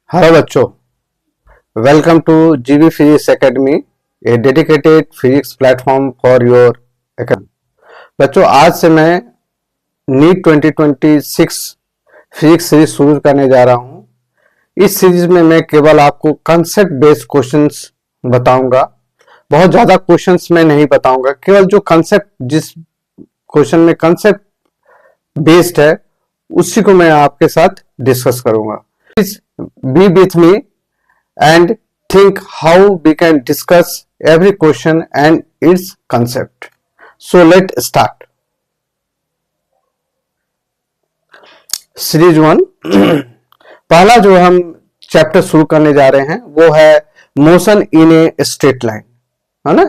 Hello बच्चों, welcome to जीवी physics academy, A dedicated physics platform for your academy. बच्चों, आज से मैं नीट 2026 फिजिक्स सीरीज शुरू करने जा रहा हूं। इस सीरीज में मैं केवल आपको कंसेप्ट बेस्ड क्वेश्चंस बताऊंगा। बहुत ज्यादा क्वेश्चंस मैं नहीं बताऊंगा, केवल जो कंसेप्ट, जिस क्वेश्चन में कंसेप्ट बेस्ड है उसी को मैं आपके साथ डिस्कस करूंगा। Please be with me and think how we can discuss every question and its concept. So let's start. Series 1 पहला जो हम चैप्टर शुरू करने जा रहे हैं वो है motion in a straight line, है ना।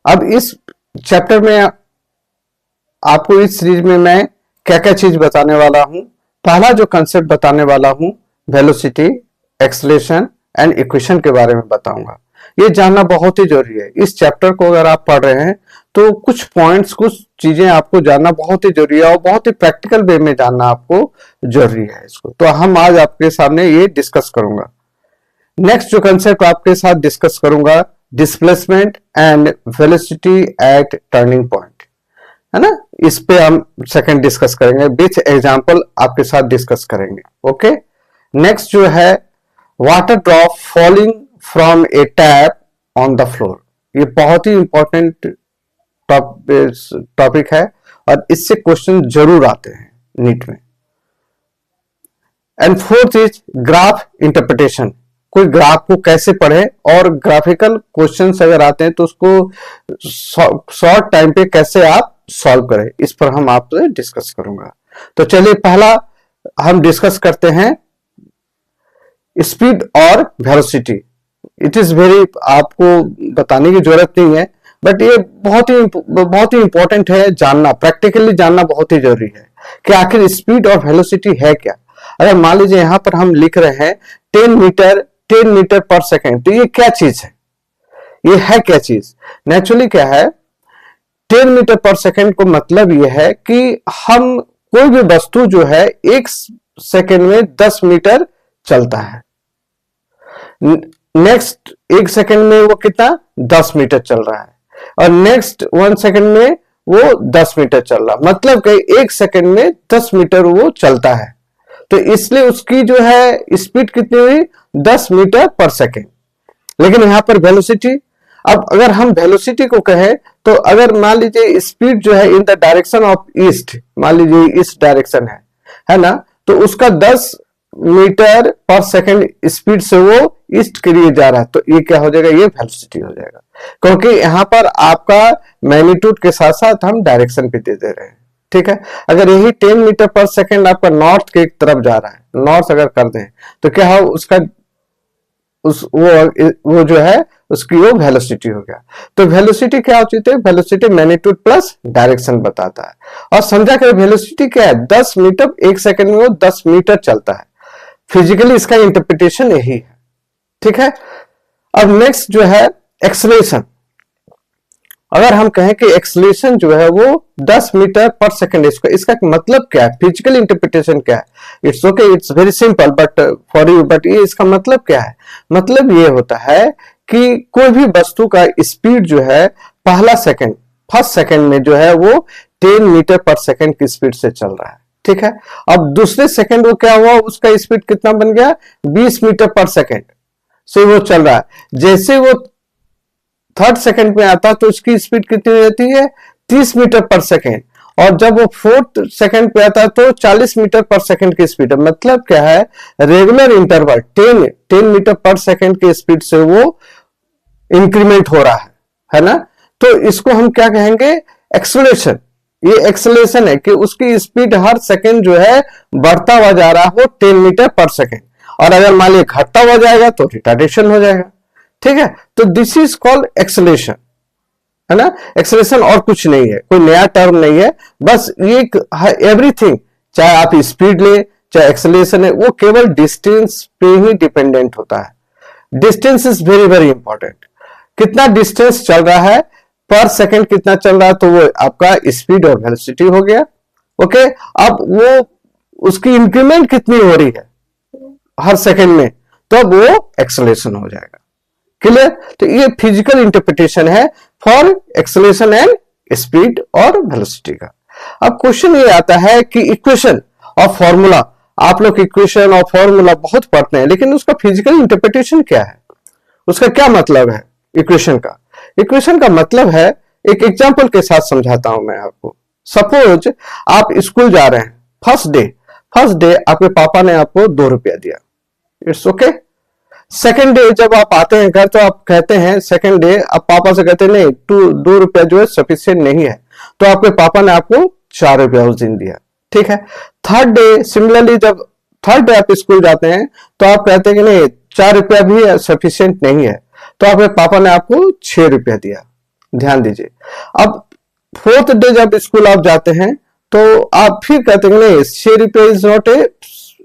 अब इस चैप्टर में आपको इस सीरीज में मैं क्या क्या चीज बताने वाला हूं। पहला जो कंसेप्ट बताने वाला हूं, वेलोसिटी, एक्सेलरेशन एंड इक्वेशन के बारे में बताऊंगा। ये जानना बहुत ही जरूरी है। इस चैप्टर को अगर आप पढ़ रहे हैं तो कुछ पॉइंट्स, कुछ चीजें आपको जानना बहुत ही जरूरी है और बहुत ही प्रैक्टिकल वे में जानना आपको जरूरी है इसको। तो हम आज आपके सामने ये डिस्कस करूंगा। नेक्स्ट जो कंसेप्ट आपके साथ डिस्कस करूंगा, displacement and velocity at turning point, है ना। इस पे हम सेकंड डिस्कस करेंगे, विच एग्जांपल आपके साथ डिस्कस करेंगे। ओके। नेक्स्ट जो है water drop falling from a tap on the floor. ये बहुत ही इंपॉर्टेंट टॉपिक है और इससे क्वेश्चन जरूर आते हैं नीट में। And fourth is graph interpretation. कोई ग्राफ को कैसे पढ़े और ग्राफिकल क्वेश्चंस अगर आते हैं तो उसको शॉर्ट टाइम पे कैसे आप सॉल्व करें, इस पर हम आपसे डिस्कस करूंगा। तो चलिए पहला हम डिस्कस करते हैं स्पीड और वेलोसिटी। इट इज वेरी, आपको बताने की जरूरत नहीं है, बट ये बहुत ही इंपॉर्टेंट है जानना, प्रैक्टिकली जानना बहुत ही जरूरी है कि आखिर स्पीड और वेलोसिटी है क्या। अगर मान लीजिए यहां पर हम लिख रहे हैं 10 मीटर पर सेकेंड, तो ये क्या चीज है, ये है क्या चीज। नेचुरली क्या है, 10 मीटर पर सेकेंड को मतलब यह है कि हम कोई भी वस्तु जो है 1 सेकेंड में 10 मीटर चलता है। नेक्स्ट 1 सेकेंड में वो कितना 10 मीटर चल रहा है और नेक्स्ट 1 सेकेंड में वो 10 मीटर चल रहा, मतलब कि 1 सेकेंड में 10 मीटर वो चलता है। तो इसलिए उसकी जो है स्पीड कितनी हुई, 10 मीटर पर सेकेंड। लेकिन यहां पर वेलोसिटी, अब अगर हम वेलोसिटी को कहें तो अगर मान लीजिए स्पीड जो है in the direction of east, मान लीजिए ईस्ट डायरेक्शन है ना, तो उसका 10 मीटर पर सेकेंड स्पीड से वो ईस्ट के लिए जा रहा है, तो ये क्या हो जाएगा, ये वेलोसिटी हो जाएगा। क्योंकि यहां पर आपका मैग्नीट्यूड के साथ साथ हम डायरेक्शन भी दे दे रहे हैं, ठीक है। अगर यही 10 मीटर पर सेकेंड आपका नॉर्थ के तरफ जा रहा है, नॉर्थ अगर कर दें तो क्या हो, उसका वो जो है उसकी वो वेलोसिटी हो गया। तो वेलोसिटी क्या होती है, वेलोसिटी मैग्नीट्यूड प्लस डायरेक्शन बताता है। और समझा कि वेलोसिटी क्या है, 10 मीटर 1 सेकेंड में वो 10 मीटर चलता है। फिजिकली इसका इंटरप्रिटेशन यही है, ठीक है। अब नेक्स्ट जो है एक्सेलरेशन। अगर हम कहें कि एक्सेलरेशन जो है वो 10 मीटर पर सेकेंड, इसका मतलब क्या है, फिजिकल इंटरप्रिटेशन क्या है। It's okay, it's very simple but for you, but ये इसका मतलब क्या है, मतलब ये होता है कि कोई भी वस्तु का स्पीड जो है फर्स्ट सेकेंड में जो है वो 10 मीटर पर सेकेंड की स्पीड से चल रहा है, ठीक है। अब दूसरे सेकेंड वो क्या हुआ, उसका स्पीड कितना बन गया, 20 मीटर पर सेकेंड से वो चल रहा है। जैसे वो थर्ड सेकेंड में आता तो उसकी स्पीड कितनी हो जाती है, 30 मीटर पर सेकेंड, और जब वो फोर्थ सेकेंड पे आता तो 40 मीटर पर सेकेंड की स्पीड है। मतलब क्या है, रेगुलर इंटरवल 10 मीटर पर सेकेंड की स्पीड से वो इंक्रीमेंट हो रहा है ना। तो इसको हम क्या कहेंगे, एक्सेलरेशन। ये एक्सेलरेशन है कि उसकी स्पीड हर सेकेंड जो है बढ़ता हुआ जा रहा हो 10 मीटर पर सेकेंड, और अगर मान लिया घटता हुआ जाएगा तो रिटार्डेशन हो जाएगा, ठीक है। तो दिस इज कॉल्ड एक्सेलरेशन, है ना। एक्सेलरेशन और कुछ नहीं है, कोई नया टर्म नहीं है, बस ये एवरीथिंग, चाहे आप स्पीड ले चाहे एक्सेलरेशन है, वो केवल डिस्टेंस पे ही डिपेंडेंट होता है। Distance is very very important. कितना डिस्टेंस चल रहा है पर सेकेंड, कितना चल रहा है, तो वो आपका स्पीड और वेलोसिटी हो गया। ओके। अब वो उसकी इंक्रीमेंट कितनी हो रही है हर सेकेंड में, तब वो एक्सेलरेशन हो जाएगा। क्लियर? तो ये फिजिकल इंटरप्रिटेशन है फॉर एक्सेलरेशन एंड स्पीड और वेलोसिटी का। अब क्वेश्चन ये आता है कि इक्वेशन और फॉर्मूला, आप लोग इक्वेशन और फॉर्मूला बहुत पढ़ते हैं, लेकिन उसका फिजिकल इंटरप्रिटेशन क्या है, उसका क्या मतलब है इक्वेशन का? इक्वेशन का मतलब है, एक एग्जांपल के साथ समझाता हूं मैं आपको। सपोज आप स्कूल जा रहे हैं, फर्स्ट डे आपके पापा ने आपको 2 रुपया दिया, इट्स ओके। सेकेंड डे जब आप आते हैं घर, तो आप कहते हैं, सेकेंड डे आप पापा से कहते हैं नहीं, 2 रुपया जो है सफिशियंट नहीं है, तो आपके पापा ने आपको 4 रुपया उस दिन दिया, ठीक है। थर्ड डे सिमिलरली, जब थर्ड डे आप स्कूल जाते हैं, तो आप कहते हैं कि नहीं, 4 रुपया भी सफिशियंट नहीं है, तो आपके पापा ने आपको 6 रुपया दिया। ध्यान दीजिए। अब फोर्थ डे जब स्कूल आप जाते हैं, तो आप फिर कहते हैं नहीं, 6 रुपया is not a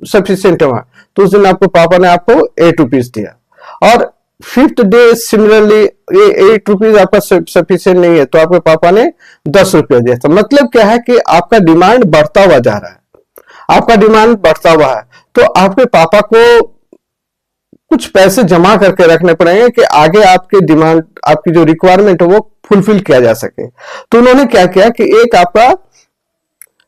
sufficient amount, तो उस दिन आपको पापा ने आपको 8 रुपीज दिया। और फिफ्थ डे सिमिलरली ये 8 रुपीज आपका सफिशियंट नहीं है, तो आपके पापा ने 10 रुपया दिया। तो मतलब क्या है कि आपका डिमांड बढ़ता हुआ जा रहा है, आपका डिमांड बढ़ता हुआ है, तो आपके पापा को कुछ पैसे जमा करके रखने पड़ेंगे कि आगे आपके डिमांड, आपकी जो रिक्वायरमेंट है वो फुलफिल किया जा सके। तो उन्होंने क्या किया कि एक आपका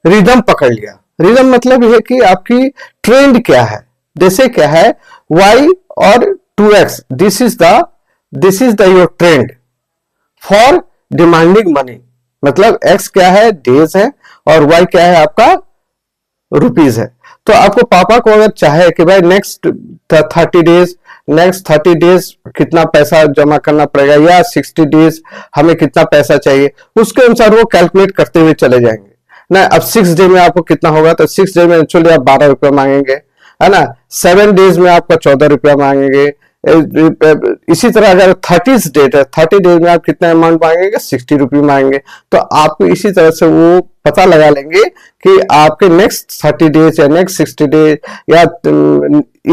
रिदम पकड़ लिया। रिदम मतलब यह कि आपकी ट्रेंड क्या है, जैसे क्या है y और 2x, this is the your trend for demanding money. मतलब x क्या है, डेज है, और y क्या है, आपका रुपीज है। तो आपको पापा को अगर चाहे कि भाई नेक्स्ट 30 डेज कितना पैसा जमा करना पड़ेगा, या 60 डेज हमें कितना पैसा चाहिए, उसके अनुसार वो कैलकुलेट करते हुए चले जाएंगे ना। अब 6 डे में आपको कितना होगा, तो 6 डे में एक्चुअली आप 12 रुपया मांगेंगे, है ना। 7 डेज में आपका 14 रुपया मांगेंगे। इसी तरह अगर 30 डेज है, 30 डेज में आप कितना अमाउंट मांगेंगे, 60 रुपये मांगेंगे। तो आपको इसी तरह से वो पता लगा लेंगे कि आपके नेक्स्ट 30 डेज या नेक्स्ट 60 डेज या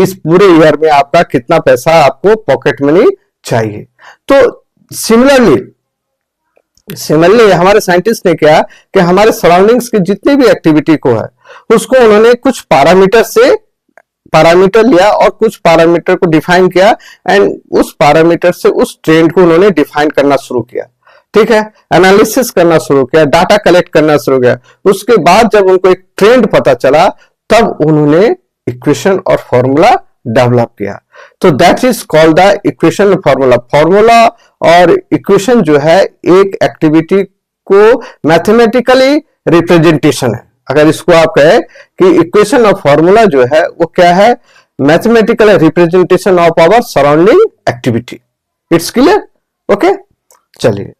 इस पूरे ईयर में आपका कितना पैसा आपको पॉकेट मनी चाहिए। तो सिमिलरली हमारे साइंटिस्ट ने क्या कि हमारे सराउंडिंग्स की जितनी भी एक्टिविटी को है, उसको उन्होंने कुछ पैरामीटर लिया और कुछ पैरामीटर को डिफाइन किया, एंड उस पैरामीटर से उस ट्रेंड को उन्होंने डिफाइन करना शुरू किया, ठीक है। एनालिसिस करना शुरू किया, डाटा कलेक्ट करना शुरू किया। उसके बाद जब उनको एक ट्रेंड पता चला, तब उन्होंने इक्वेशन और फॉर्मूला डेवलप किया। तो that is called the equation formula. Formula और इक्वेशन जो है एक एक्टिविटी को मैथमेटिकली रिप्रेजेंटेशन है। अगर इसको आप कहें कि इक्वेशन और फॉर्मूला जो है वो क्या है, mathematical representation of our surrounding activity. It's clear? Okay, चलिए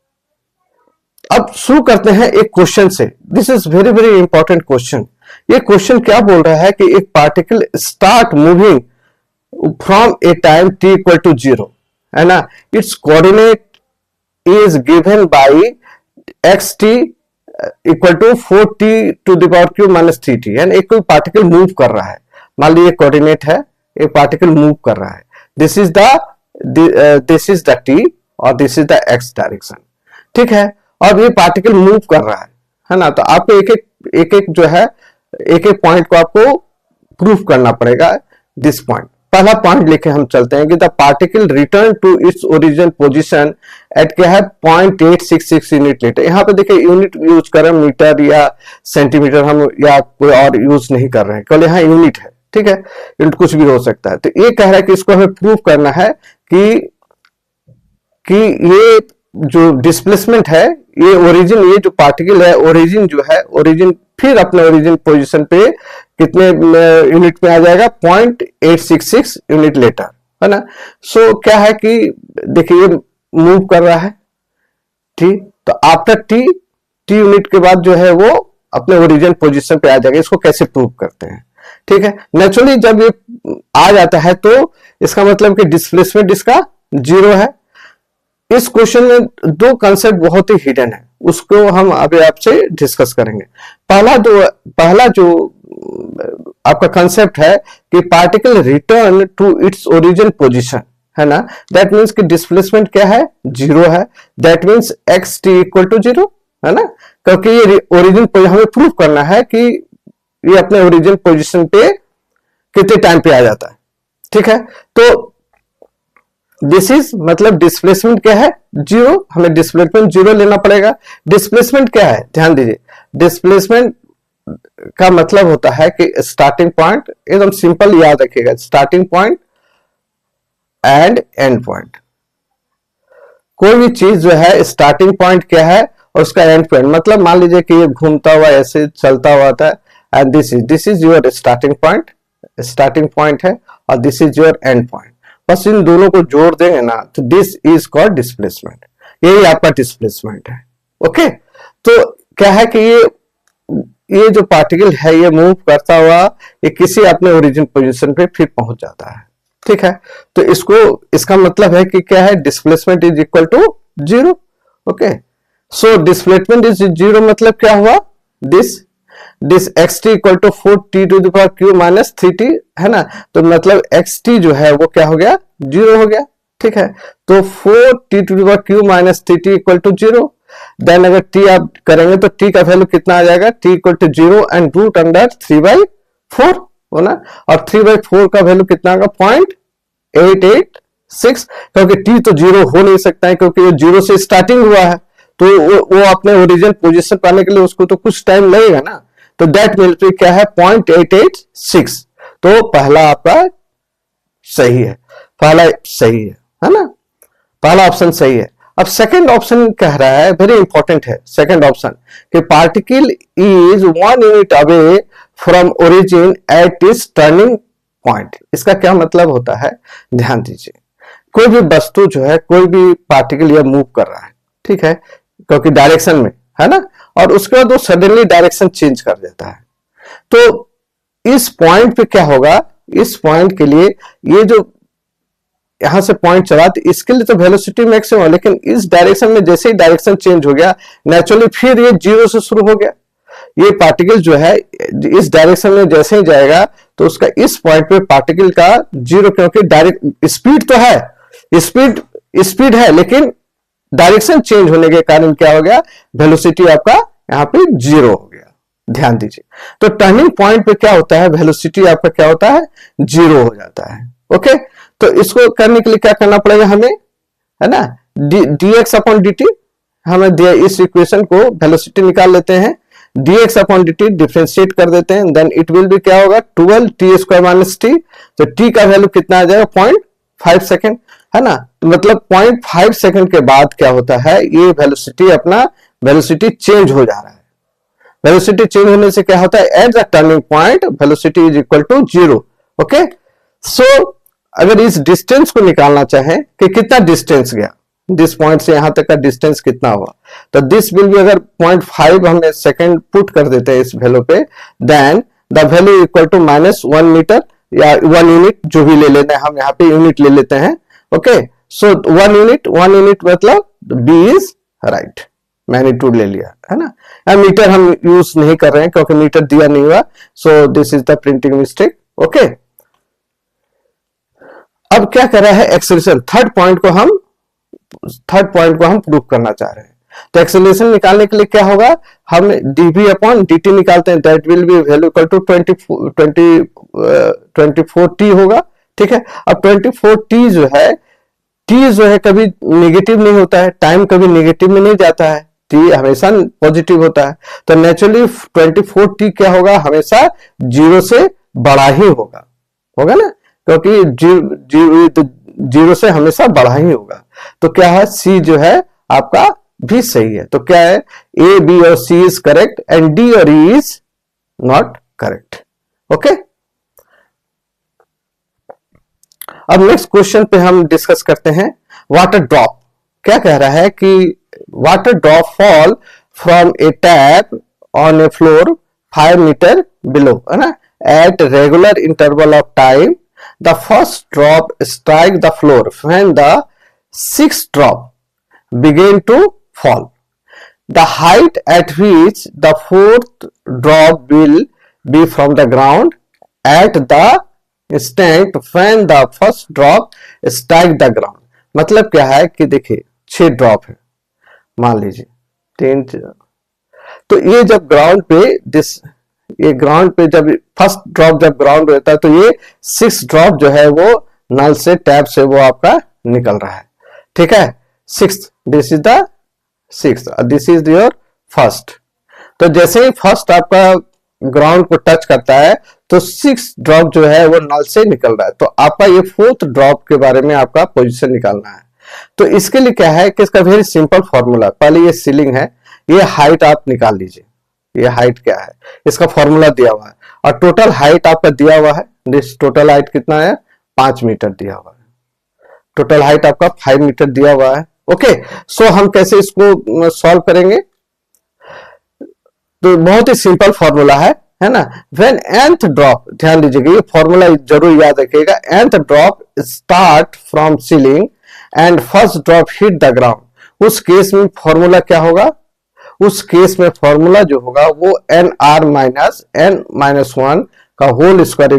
अब शुरू करते हैं एक क्वेश्चन से। This is very very important question. ये क्वेश्चन क्या बोल रहा है कि एक particle start moving from a time t equal to 0, है ना। Its coordinate is given by xt equal to 4t to the power cube minus 3t। यानी एक कोई पार्टिकल मूव कर रहा है, मान लीजिए कोऑर्डिनेट है, एक पार्टिकल मूव कर रहा है, दिस इज द t और this is the x direction, ठीक है। और ये पार्टिकल मूव कर रहा है ना। तो आपको एक एक जो है, एक एक पॉइंट को आपको प्रूफ करना पड़ेगा। दिस पॉइंट, पहला पॉइंट लेके हम चलते हैं कि the particle return to its original position at क्या है 0.866 यूनिट लेटर। यहाँ पे देखिए यूनिट यूज कर रहे हैं, मीटर या सेंटीमीटर हम या कोई और यूज नहीं कर रहे हैं, केवल यहाँ यूनिट है, ठीक है। यूनिट कुछ भी हो सकता है। तो ये कह रहा है कि इसको हमें प्रूव करना है कि ये जो डिस्प्लेसमेंट है, ये ओरिजिन, ये जो पार्टिकल है, ओरिजिन जो है, ओरिजिन फिर अपने ओरिजिन पोजीशन पे कितने यूनिट में आ जाएगा, 0.866 यूनिट लेटर, है ना। सो क्या है कि देखिए ये मूव कर रहा है, ठीक। तो आफ्टर टी यूनिट के बाद जो है वो अपने ओरिजिन पोजीशन पे आ जाएगा। इसको कैसे प्रूव करते हैं, ठीक है। नेचुरली जब ये आ जाता है तो इसका मतलब कि डिस्प्लेसमेंट इसका 0 है। इस क्वेश्चन में दो कंसेप्ट बहुत ही हिडन है, उसको हम अभी आपसे डिस्कस करेंगे। पहला जो आपका कंसेप्ट है कि particle return to its origin position, है ना। दैट मीन्स कि डिस्प्लेसमेंट क्या है, 0 है। That means x t equal to 0, है ना। क्योंकि ये ओरिजिन हमें प्रूव करना है कि ये अपने ओरिजिन पोजीशन पे कितने टाइम पे आ जाता है, ठीक है, तो दिस इज मतलब डिस्प्लेसमेंट क्या है, जीरो, हमें डिस्प्लेसमेंट जीरो लेना पड़ेगा। डिस्प्लेसमेंट क्या है, ध्यान दीजिए, डिस्प्लेसमेंट का मतलब होता है कि स्टार्टिंग पॉइंट, एकदम सिंपल याद रखिएगा, starting point and and point. कोई भी चीज जो है स्टार्टिंग पॉइंट क्या है और उसका एंड पॉइंट, मतलब मान लीजिए कि ये घूमता हुआ ऐसे चलता हुआ था, and this is your starting point है, और this is your and point. बस इन दोनों को जोड़ देंगे ना तो दिस इज कॉल्ड डिस्प्लेसमेंट, यही आपका डिस्प्लेसमेंट है। ओके, तो क्या है कि ये जो पार्टिकल है ये मूव करता हुआ ये किसी अपने ओरिजिन पोजीशन पे फिर पहुंच जाता है। ठीक है, तो इसका मतलब है कि क्या है, displacement is equal to zero. Okay, so displacement is zero मतलब क्या हुआ, this xt equal to 4t to the power q minus 3t है ना, तो मतलब xt जो है वो क्या हो गया, जीरो हो गया। ठीक है, तो 4t to the power q minus 3t equal to zero. Then अगर t आप करेंगे तो t का वैल्यू कितना आ जाएगा, t equal to zero and root under 3/4 हो ना, और 3/4 का वैल्यू कितना होगा, 0.886, क्योंकि t तो जीरो हो नहीं सकता है क्योंकि ये जीरो से स्टार्टिंग हुआ है, तो वो अपने ओरिजिनल पोजीशन पाने के लिए उसको तो कुछ टाइम लगेगा ना, तो दैट मीन्स क्या है 0.886। तो पहला आपका सही है, पहला सही है ना, पहला ऑप्शन सही है। अब सेकंड ऑप्शन कह रहा है, वेरी इंपॉर्टेंट है सेकंड ऑप्शन, कि particle is 1 unit away from origin at is turning point. इसका क्या मतलब होता है, ध्यान दीजिए, कोई भी वस्तु जो है, कोई भी पार्टिकल यह मूव कर रहा है, ठीक है, क्योंकि डायरेक्शन में है ना, और उसके बाद वो सडनली डायरेक्शन चेंज कर देता है, तो इस पॉइंट पे क्या होगा, इस पॉइंट के लिए ये जो यहां से पॉइंट चला, तो इसके लिए तो वेलोसिटी मैक्सिमम है, लेकिन इस डायरेक्शन में जैसे ही डायरेक्शन चेंज हो गया नेचुरली फिर ये जीरो से शुरू हो गया। ये पार्टिकल जो है इस डायरेक्शन में जैसे ही जाएगा तो उसका इस पॉइंट पे पार्टिकल का जीरो, क्योंकि डायरेक्ट स्पीड तो है, स्पीड है, लेकिन डायरेक्शन चेंज होने के कारण क्या हो गया, वेलोसिटी आपका यहां पे जीरो हो गया। ध्यान दीजिए, तो टर्निंग पॉइंट पे क्या होता है, वेलोसिटी आपका क्या होता है, जीरो हो जाता है। ओके, तो इसको करने के लिए क्या करना पड़ेगा हमें, है ना, dx अपॉन dt, हमें इस इक्वेशन को वेलोसिटी निकाल लेते हैं, dx अपॉन dt डिफरेंशिएट कर देते हैं, देन इट विल बी क्या होगा 12t स्क्वायर माइनस t, तो t का वैल्यू कितना आ जाएगा 0.5 सेकेंड, है ना, तो मतलब 0.5 सेकेंड के बाद क्या होता है, ये वेलोसिटी चेंज हो जा रहा है। वेलोसिटी चेंज होने से क्या होता है, at the turning point velocity is equal to zero. Okay, so अगर इस डिस्टेंस को निकालना चाहें कि कितना डिस्टेंस गया, दिस पॉइंट से यहां तक का डिस्टेंस कितना हुआ, तो दिस विल बी, अगर 0.5 हमने सेकेंड पुट कर देते हैं इस वैल्यू पे, then the value equal to -1 metre या 1 यूनिट, जो भी ले लेना है, हम यहाँ पे यूनिट ले लेते हैं। ओके, सो 1 यूनिट मतलब बी इज राइट, मैग्नीट्यूड ले लिया है ना, या मीटर हम यूज नहीं कर रहे हैं क्योंकि मीटर दिया नहीं हुआ, सो this is the printing mistake. Okay, अब क्या कर रहा है एक्सेलरेशन, थर्ड पॉइंट को हम प्रूव करना चाह रहे हैं, तो एक्सेलरेशन निकालने के लिए क्या होगा, हम dv अपॉन dt निकालते हैं, that will be value equal to 24t होगा। ठीक है, अब 24t जो है, t जो है कभी नेगेटिव नहीं होता है, टाइम कभी नेगेटिव में नहीं जाता है, t हमेशा पॉजिटिव होता है, तो नेचुरली 24t क्या होगा, हमेशा जीरो से बड़ा ही होगा ना, क्योंकि जीरो से हमेशा बड़ा ही होगा, तो क्या है c जो है आपका भी सही है, तो क्या है a b और c is correct and d और e is not correct. Okay, अब नेक्स्ट क्वेश्चन पे हम डिस्कस करते हैं वाटर ड्रॉप। क्या कह रहा है कि water drop fall from a tap on a floor 5 metre below, है ना, at regular interval of time, the first drop strike the floor when the sixth drop began to fall. The height at which the fourth drop will be from the ground at the instant when the first drop strike the ground. मतलब क्या है कि देखिए 6 drop है, मान लीजिए 3, तो ये जब ग्राउंड पे ये ग्राउंड पे जब फर्स्ट ड्रॉप जब ग्राउंड रहता है तो ये 6 ड्रॉप जो है वो नल से टैप से वो आपका निकल रहा है, ठीक है। 6th, this is the 6th, this is your first. तो जैसे ही फर्स्ट आपका ग्राउंड को टच करता है तो 6 ड्रॉप जो है वो नल से निकल रहा है, तो आपका ये 4th ड्रॉप के बारे में आपका पोजीशन निकालना है। तो इसके लिए क्या है कि इसका वेरी सिंपल फॉर्मूला, पहले ये सीलिंग है, ये हाइट आप निकाल लीजिए, ये हाइट क्या है इसका फॉर्मूला दिया हुआ है, और टोटल हाइट आपका दिया हुआ है, दिस टोटल हाइट कितना है 5 मीटर दिया हुआ है, टोटल हाइट आपका 5 मीटर दिया हुआ है। ओके, सो हम कैसे इसको सॉल्व करेंगे, तो बहुत ही सिंपल फॉर्मूला है ना। व्हेन nth ड्रॉप, ध्यान दीजिएगा ये फॉर्मूला जरूर याद रखिएगा, nth drop start from ceiling and first drop hit the ground, उस केस में फॉर्मूला क्या होगा, उस केस में फॉर्मूला जो होगा वो nr माइनस n-1 का होल स्क्वायर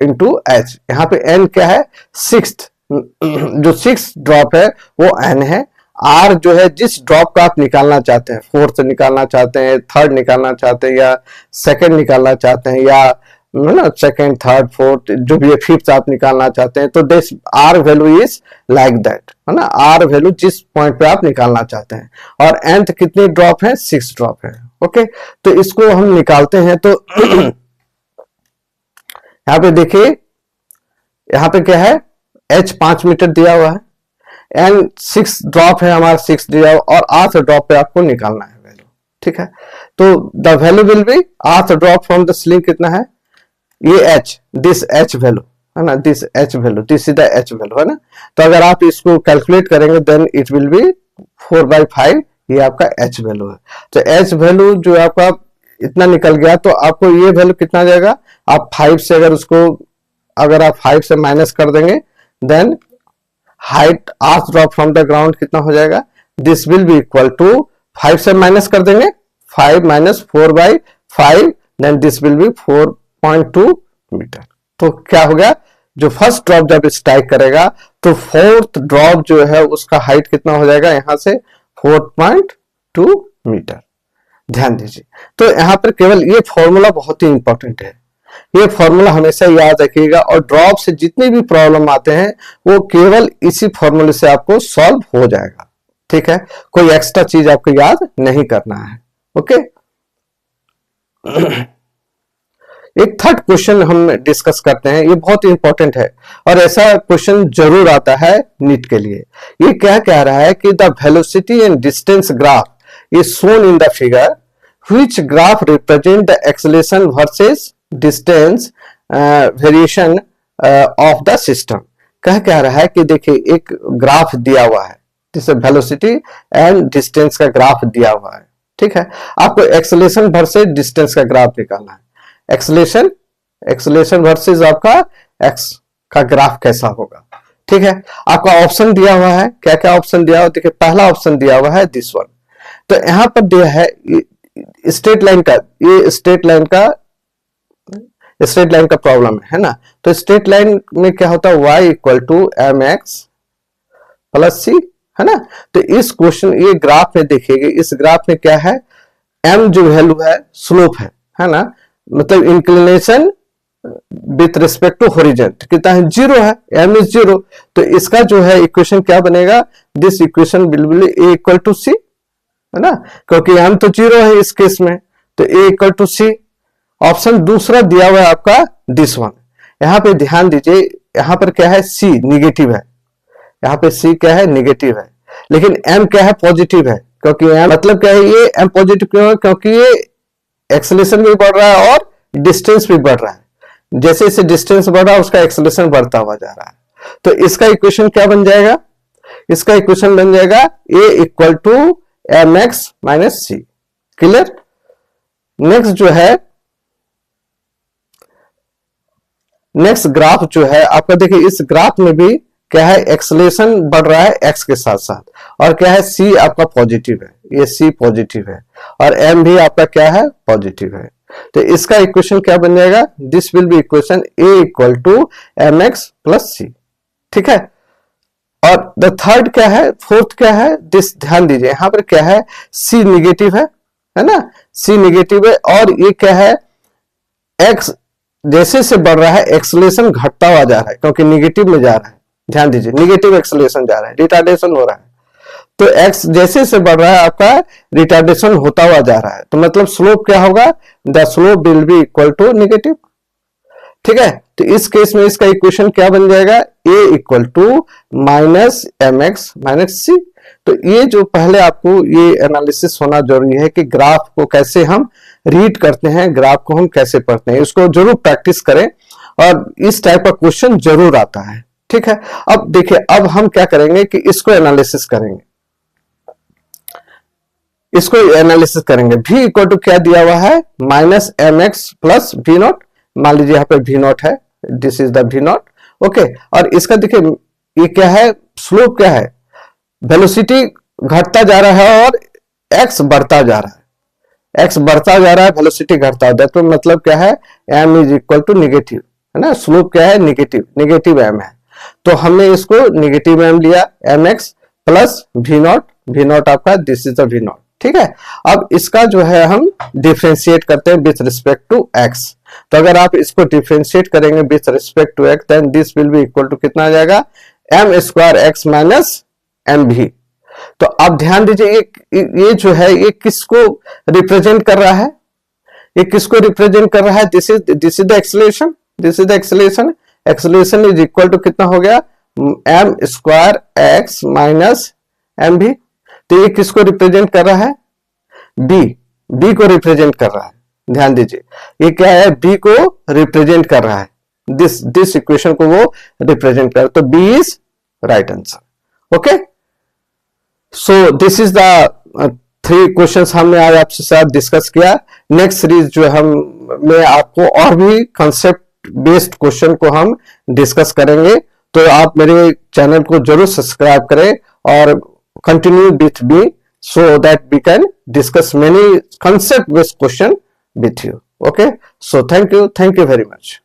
इंटू h। यहाँ पे n क्या है 6th, जो 6th ड्रॉप है वो n है, r जो है जिस ड्रॉप का आप निकालना चाहते हैं, 4th निकालना चाहते हैं, 3rd निकालना चाहते हैं, या 2nd निकालना चाहते हैं, या ना 2nd, 3rd, 4th जो भी 5th आप निकालना चाहते हैं, तो this r value is like that, है ना। r वैल्यू जिस पॉइंट पे आप निकालना चाहते हैं, और nth कितनी ड्रॉप है 6 ड्रॉप है। ओके, तो इसको हम निकालते हैं, तो यहाँ पे देखिए, यहाँ पे क्या है h 5 मीटर दिया हुआ है, एन 6 ड्रॉप है हमारा 6 दिया हुआ, और 8th ड्रॉप पे आपको निकालना है वैल्यू, ठीक है। तो the value will be 8th drop from the ceiling कितना है, ये h, दिस h वैल्यू है ना, this h value, this is the h value, है ना। तो अगर आप इसको कैलकुलेट करेंगे देन इट विल बी 4/5, ये आपका h वैल्यू है। तो h वैल्यू जो आपका इतना निकल गया, तो आपको ये वैल्यू कितना जाएगा, आप 5 से अगर आप 5 से माइनस कर देंगे then height 8th drop from the ground कितना हो जाएगा, this will be equal to 5 से माइनस कर देंगे, 5 minus 4/5, then this will be 4.2 metre. तो क्या हो गया, जो फर्स्ट ड्रॉप जब स्ट्राइक करेगा तो 4th ड्रॉप जो है उसका हाइट कितना हो जाएगा, यहां से 4.2 मीटर। ध्यान दीजिए, तो यहां पर केवल ये फॉर्मूला बहुत ही इंपॉर्टेंट है, ये फॉर्मूला हमेशा याद रखिएगा, और ड्रॉप से जितनी भी प्रॉब्लम आते हैं वो केवल इसी फॉर्मूले से आपको सॉल्व हो जाएगा, ठीक है। कोई एक्स्ट्रा चीज आपको याद नहीं करना है। ओके, एक थर्ड क्वेश्चन हम डिस्कस करते हैं, ये बहुत इंपॉर्टेंट है, और ऐसा क्वेश्चन जरूर आता है नीट के लिए। ये क्या कह रहा है कि the velocity and distance graph is shown in the figure, which graph represent the acceleration versus distance variation of the system. कह रहा है कि देखिए एक ग्राफ दिया हुआ है, जिसे वेलोसिटी एंड डिस्टेंस का ग्राफ दिया हुआ है, ठीक है। आपको एक्सेलरेशन वर्सेस डिस्टेंस का ग्राफ निकालना है। एक्सेलरेशन वर्सेस आपका एक्स का ग्राफ कैसा होगा, ठीक है। आपका ऑप्शन दिया हुआ है, क्या क्या ऑप्शन दिया हुआ, देखिए पहला ऑप्शन दिया हुआ है दिस वन। तो यहां पर दिया है स्ट्रेट लाइन का, ये स्ट्रेट लाइन का प्रॉब्लम है ना। तो स्ट्रेट लाइन में क्या होता है, y equal to mx plus c, है ना। तो इस क्वेश्चन, ये ग्राफ में देखिएगा, इस ग्राफ में क्या है, m जो वैल्यू है स्लोप है ना, मतलब इंक्लिनेशन विथ रिस्पेक्ट टू होरिजेंट कितना है, 0 है, m इज 0। तो इसका जो है इक्वेशन क्या बनेगा, this equation will be a equal to c, है ना, क्योंकि m तो 0 है इस केस में, तो a equal to c। Option दूसरा दिया हुआ है आपका दिस वन। यहां पे ध्यान दीजिए, यहां पर क्या है, c निगेटिव है, यहां पे c क्या है, निगेटिव है, लेकिन m क्या है, पॉजिटिव है। क्योंकि m मतलब क्या है, ये m पॉजिटिव क्यों है, क्योंकि ये एक्सेलरेशन भी बढ़ रहा है और डिस्टेंस भी बढ़ रहा है। जैसे जैसे डिस्टेंस बढ़ रहा है उसका एक्सेलरेशन बढ़ता हुआ जा रहा है। तो इसका इक्वेशन क्या बन जाएगा, इसका इक्वेशन बन जाएगा a equal to mx minus c। Clear. Next जो है, नेक्स्ट ग्राफ जो है आपका, देखिए इस ग्राफ में भी क्या है, एक्सेलरेशन बढ़ रहा है x के साथ साथ, और क्या है, c आपका पॉजिटिव है, ये c पॉजिटिव है, और m भी आपका क्या है, पॉजिटिव है। तो इसका इक्वेशन क्या बन जाएगा, this will be equation a equal to mx plus c, ठीक है। और द थर्ड क्या है, फोर्थ क्या है, दिस ध्यान दीजिए, यहां पर क्या है, c निगेटिव है ना, c निगेटिव है, और ये क्या है, एक्स जैसे से बढ़ रहा है एक्सेलरेशन घटता हुआ जा रहा है क्योंकि निगेटिव में जा रहा है, ध्यान दीजिए निगेटिव एक्सेलरेशन जा रहा है, रिटार्डेशन हो रहा है। तो एक्स जैसे से बढ़ रहा है आपका रिटार्डेशन होता हुआ जा रहा है, तो मतलब स्लोप क्या होगा, the slope will be equal to negative. ठीक है, तो इस केस में इसका इक्वेशन क्या बन जाएगा, a equal to minus M x minus c. तो ये जो पहले आपको ये एनालिसिस होना जरूरी है कि ग्राफ को कैसे हम रीड करते हैं, ग्राफ को हम कैसे पढ़ते हैं, इसको जरूर प्रैक्टिस करें और इस टाइप का क्वेश्चन जरूर आता है। ठीक है, अब देखिए अब हम क्या करेंगे कि इसको एनालिसिस करेंगे, इसको एनालिसिस करेंगे। v इक्वल टू क्या दिया हुआ है, minus M X plus V naught, मान लीजिए यहाँ पे वी नॉट है, this is the V naught. Okay, और इसका देखिए ये क्या है, स्लोप क्या है, वेलोसिटी घटता जा रहा है और x बढ़ता जा रहा है, x बढ़ता जा रहा है, वेलोसिटी घटता जा रहा है, तो मतलब क्या है, m is equal to negative, है ना, स्लोप क्या है, निगेटिव, निगेटिव m है। तो हमने इसको निगेटिव m लिया, mx प्लस वी नॉट आपका this is the V naught. ठीक है, अब इसका जो है हम डिफरेंशिएट करते हैं विथ रिस्पेक्ट टू x। तो अगर आप इसको डिफरेंशिएट करेंगे with respect to x, then this will be equal to कितना आ जाएगा, m square x minus M भी। तो आप ध्यान दीजिए ये जो है ये किसको रिप्रेजेंट कर रहा है, ये किसको रिप्रेजेंट कर रहा है, this is the acceleration, this is the acceleration. Acceleration is equal to कितना हो गया, M square X minus M भी। तो ये किसको रिप्रेजेंट कर रहा है, बी को रिप्रेजेंट कर रहा है। ध्यान दीजिए ये क्या है, बी को रिप्रेजेंट कर रहा है, दिस इक्वेशन को वो रिप्रेजेंट कर रहा है, तो B is right answer. Okay, so this is the 3 questions हमने आज आपसे साथ डिस्कस किया। नेक्स्ट सीरीज जो हम में आपको और भी कंसेप्ट बेस्ड क्वेश्चन को हम डिस्कस करेंगे, तो आप मेरे चैनल को जरूर सब्सक्राइब करें और continue with me so that we can discuss many concept based question with you. Okay, so thank you very much.